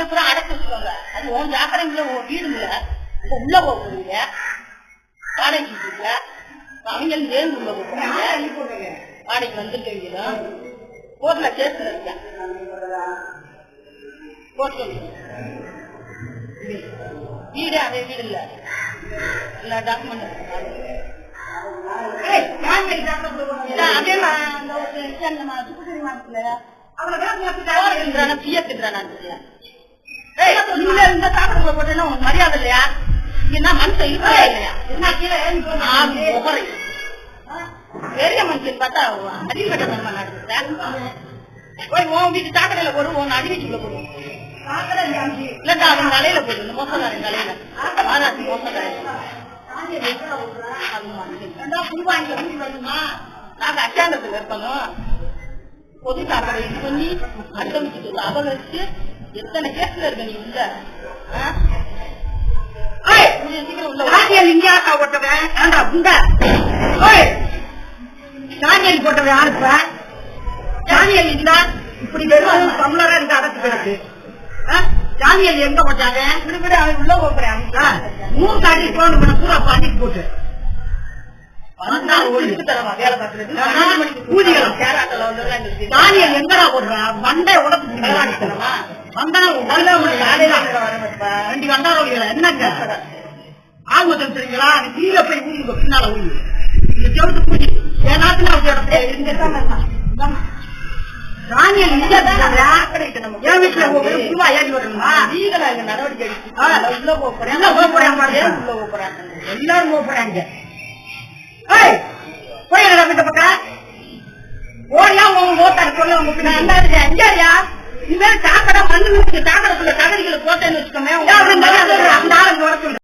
சாக்கடை பூரா அடைச்சு வச்சுக்கோங்க. அது உன் சாக்கடைங்கள வீடுங்கள இப்ப உள்ள போறீங்க வாடகைக்கு இருக்க அவங்க சேர்ந்து உள்ள போறாங்க. வாடகைக்கு வந்துருக்கீங்களா கோர்ட்ல கேஸ்ல இருக்க கோர்ட் வீடு அதே வீடு இல்ல எல்லா டாக்குமெண்ட் அதே இந்த சாக்கடைக்குள்ள போட்டேன்னா உனக்கு மரியாதை இல்லையா? என்ன மனுஷன் இருக்கா இல்லையா? பெரிய மனுஷன் பார்த்தா அடிக்கட்ட தன்மை நடந்துட்டேன். போய் உன் வீட்டு சாக்கடையில போடு, உன் அடி வீட்டுக்குள்ள போடுவோம் இல்லட்டா அவன் தலையில போடு. இந்த மோசக்காரன் தலையில மாராசி மோசக்காரன் புதுவாங்க வருமா? நாங்க அச்சாந்தத்துல இருக்கணும். பொது சாக்கடை இது பண்ணி அட்டமிச்சு அபகரிச்சு எத்தனை கேஸ்ல இருக்க நீ உள்ள இந்தியாக்கா போட்டவன் சாணியல் போட்டவன் யாருப்ப? சாணியல் இருந்தா இப்படி வெறும் தமிழரா இருக்கு அடைச்சு கிடக்கு. சாணியல் எங்க போட்டாங்க? இப்படி அவன் உள்ள போறாங்க. 3 காட்டி போன பூரா பாட்டிட்டு போட்டு வேலை பார்க்கறது தானியல் எங்கடா போடுறான்? மண்டை உடம்பு வந்தனா என்னங்க ஆகுதம் தெரியுங்களா? கீழே போய் ஊங்க பின்னால ஊங்க செவத்து பூஜை தானியல் என் வீட்டுல ரூபா ஏறி வரணுமா? நீங்களா எங்க நடவடிக்கை உள்ள போறேன் உள்ள போறாங்க எல்லாரும் போறாங்க. போய் வீட்ட பக்கம் ஓடியா உங்க ஓட்டாரு சொல்ல உங்க அஞ்சாரியா இது சாக்கடை மண்ணு சாக்கடைக்குள்ள தகதிகளை போட்டேன்னு வச்சுக்கோங்க.